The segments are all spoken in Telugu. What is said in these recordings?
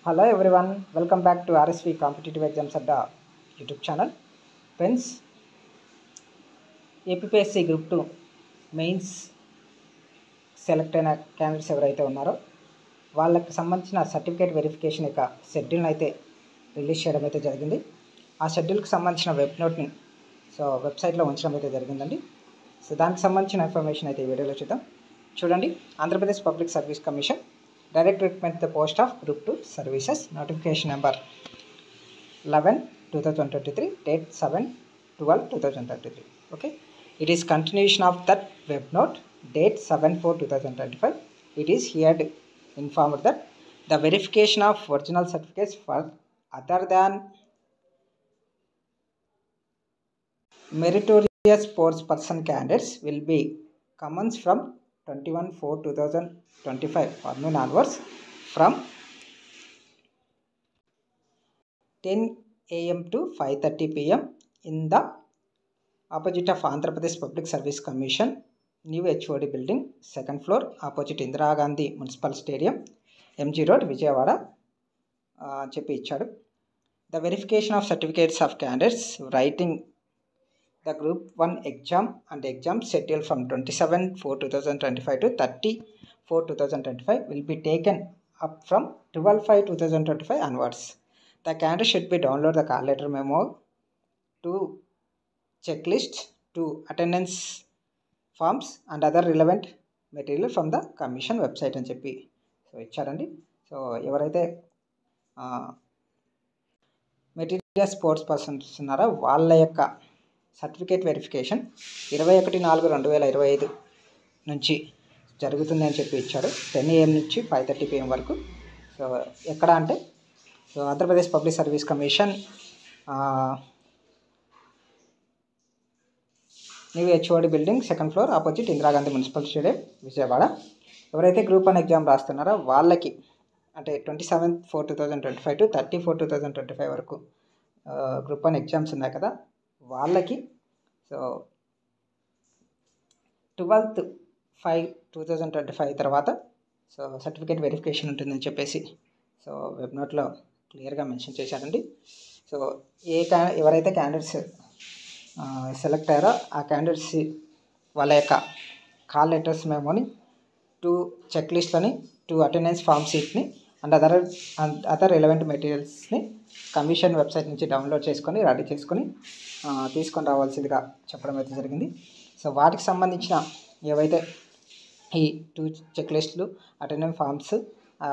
Hello everyone, welcome back to RSV Competitive Exams Adda YouTube channel. Friends, APPSC Group 2 mains select అయిన క్యాండిడేట్స్ ఎవరైతే ఉన్నారో వాళ్ళకి సంబంధించిన సర్టిఫికేట్ వెరిఫికేషన్ యొక్క షెడ్యూల్ని అయితే రిలీజ్ చేయడం అయితే జరిగింది. ఆ షెడ్యూల్కి సంబంధించిన వెబ్ నోట్ని వెబ్సైట్లో ఉంచడం అయితే జరిగిందండి. దానికి సంబంధించిన ఇన్ఫర్మేషన్ అయితే ఈ వీడియోలో చూడండి. Andhra Pradesh public service commission direct recruitment the post of Group 2 services notification number 11/2023, date 7/12/2023. Okay, it is continuation of that web note, date 7/4/2025. It is here informed that the verification of original certificates for other than meritorious sports person candidates will be commenced from 21/4/2025 forenoon onwards from 10 AM to 5:30 PM in the opposite of Andhra Pradesh Public Service Commission, New HOD building, 2nd floor, opposite Indira Gandhi Municipal Stadium, MG Road, Vijayawada చెప్పి ఇచ్చాడు. The verification of certificates of candidates writing the Group 1 exam and exam scheduled from 27/4/2025 to 30/4/2025 will be taken up from 12/5/2025 onwards. The candidate should be download the call letter memo, 2 checklists, 2 attendance forms and other relevant material from the commission website అని చెప్పి ఇచ్చారండి. ఎవరైతే మెటీరియల్ స్పోర్ట్స్ పర్సన్స్ ఉన్నారో వాళ్ళ యొక్క సర్టిఫికేట్ వెరిఫికేషన్ 21/4/2025 నుంచి జరుగుతుంది అని చెప్పి ఇచ్చాడు. 10 AM నుంచి 5:30 PM వరకు. ఎక్కడ అంటే Andhra Pradesh public service commission, new HOD building, 2nd floor, opposite Indira Gandhi municipal stadium, Vijayawada. ఎవరైతే గ్రూప్ 1 ఎగ్జామ్ రాస్తున్నారో వాళ్ళకి అంటే 27/4/2025 to 30/4/2025 వరకు గ్రూప్ 1 ఎగ్జామ్స్ ఉన్నాయి కదా, వాళ్ళకి 12/5/2025 తర్వాత సర్టిఫికేట్ వెరిఫికేషన్ ఉంటుందని చెప్పేసి వెబ్ నోట్లో క్లియర్గా మెన్షన్ చేశారండి. ఎవరైతే క్యాండిడేట్స్ సెలెక్ట్ అయ్యారో ఆ క్యాండిడేట్స్ వాళ్ళ యొక్క కాల్ లెటర్స్ మెమోని, 2 చెక్ లిస్ట్లని, 2 అటెండెన్స్ ఫామ్ షీట్ని అండ్ అదర్ రిలవెంట్ మెటీరియల్స్ని కమిషన్ వెబ్సైట్ నుంచి డౌన్లోడ్ చేసుకొని రెడీ చేసుకొని తీసుకొని రావాల్సిందిగా చెప్పడం అయితే జరిగింది. వాటికి సంబంధించిన ఏవైతే ఈ 2 చెక్ లిస్టులు, అటెండెన్స్ ఫామ్స్,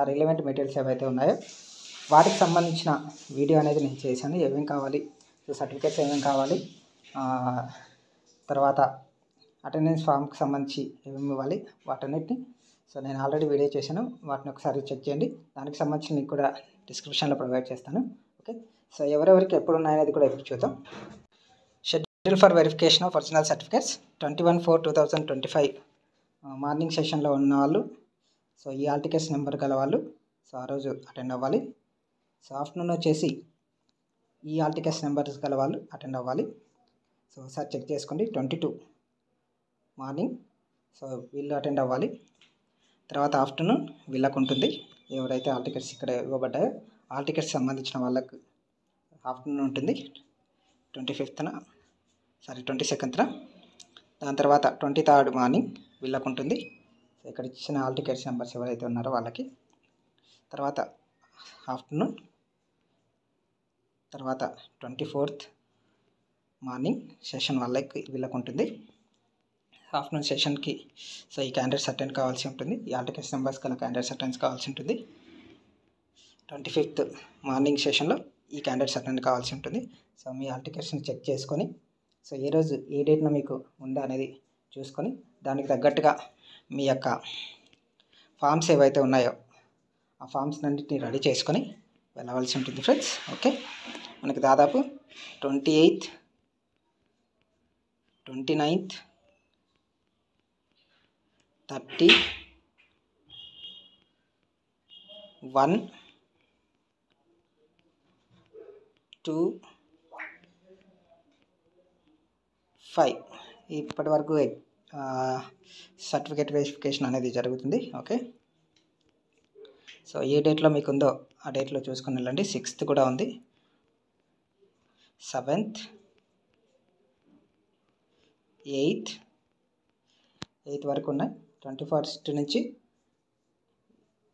రిలవెంట్ మెటీరియల్స్ ఏవైతే ఉన్నాయో వాటికి సంబంధించిన వీడియో అనేది నేను చేశాను. ఏమేమి కావాలి, సర్టిఫికేట్స్ ఏమేమి కావాలి, తర్వాత అటెండెన్స్ ఫామ్కి సంబంధించి ఏమేమి ఇవ్వాలి, వాటన్నిటిని నేను ఆల్రెడీ వీడియో చేశాను. వాటిని ఒకసారి చెక్ చేయండి. దానికి సంబంధించి మీకు కూడా డిస్క్రిప్షన్లో ప్రొవైడ్ చేస్తాను. ఓకే, ఎవరెవరికి ఎప్పుడు ఉన్నాయనేది కూడా ఇప్పుడు చూద్దాం. Schedule for verification of original certificates 21/4/2025 morning సెషన్లో ఉన్న వాళ్ళు, ఈ హాల్ టికెట్స్ నెంబర్ గల వాళ్ళు ఆ రోజు అటెండ్ అవ్వాలి. ఆఫ్టర్నూన్ వచ్చేసి ఈ హాల్ టికెట్స్ నెంబర్స్ గల వాళ్ళు అటెండ్ అవ్వాలి. ఒకసారి చెక్ చేసుకోండి. 22 మార్నింగ్ వీళ్ళు అటెండ్ అవ్వాలి. తర్వాత ఆఫ్టర్నూన్ వీళ్ళకు ఉంటుంది. ఎవరైతే హాల్ టికెట్స్ ఇక్కడ ఇవ్వబడ్డాయో హాల్ టికెట్స్ సంబంధించిన వాళ్ళకు ఆఫ్టర్నూన్ ఉంటుంది 22nd. దాని తర్వాత 23rd మార్నింగ్ వీళ్ళకు ఉంటుంది. ఇక్కడ ఇచ్చిన హాల్ టికెట్స్ నెంబర్స్ ఎవరైతే ఉన్నారో వాళ్ళకి తర్వాత ఆఫ్టర్నూన్. తర్వాత 24th మార్నింగ్ సెషన్ వీళ్ళకు ఉంటుంది. ఆఫ్టర్నూన్ సెషన్కి ఈ క్యాండిడేట్స్ అటెండ్ కావాల్సి ఉంటుంది. ఈ హాల్ టికెట్స్ నెంబర్స్ కన్నా క్యాండిడేట్స్ అటెండ్ కావాల్సి ఉంటుంది. 25th మార్నింగ్ సెషన్లో ఈ క్యాండిడేట్స్ అటెండ్ కావాల్సి ఉంటుంది. మీ హాల్ టికెట్స్ని చెక్ చేసుకొని ఏ రోజు ఏ డేట్న మీకు ఉందా అనేది చూసుకొని దానికి తగ్గట్టుగా మీ యొక్క ఫామ్స్ ఏవైతే ఉన్నాయో ఆ ఫామ్స్ అన్నింటినీ రెడీ చేసుకొని వెళ్ళవలసి ఉంటుంది ఫ్రెండ్స్. ఓకే, మనకి దాదాపు 28th, 29th, 30, 1, 2, 5 ఇప్పటి వరకు సర్టిఫికేట్ వెరిఫికేషన్ అనేది జరుగుతుంది. ఓకే, సో ఏ డేట్లో మీకు ఉందో ఆ డేట్లో చూసుకుని వెళ్ళండి. 6th కూడా ఉంది, 7th, 8th వరకు ఉన్నాయి. 21st నుంచి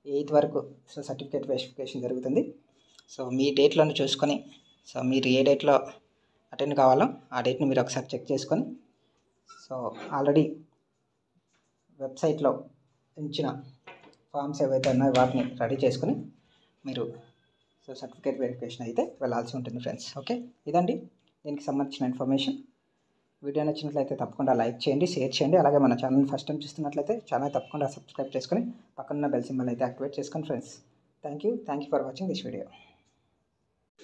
8th వరకు సో సర్టిఫికేట్ వెరిఫికేషన్ జరుగుతుంది. సో మీ డేట్లను చూసుకొని సో మీరు ఏ డేట్లో అటెండ్ కావాలో ఆ డేట్ని మీరు ఒకసారి చెక్ చేసుకొని సో ఆల్రెడీ వెబ్సైట్లో ఇచ్చిన ఫామ్స్ ఏవైతే ఉన్నాయో వాటిని రెడీ చేసుకుని మీరు సో సర్టిఫికేట్ వెరిఫికేషన్ అయితే వెళ్ళాల్సి ఉంటుంది ఫ్రెండ్స్. ఓకే, ఇదండి దీనికి సంబంధించిన ఇన్ఫర్మేషన్. వీడియో నచ్చినట్లయితే తప్పకుండా లైక్ చేయండి, షేర్ చేయండి. అలాగే మన ఛానల్ ఫస్ట్ టైం చూస్తున్నట్లయితే ఛానల్ తప్పకుండా సబ్స్క్రైబ్ చేసుకొని పక్కన బెల్ సింబల్ అయితే యాక్టివేట్ చేసుకోండి friends. Thank you for watching this video.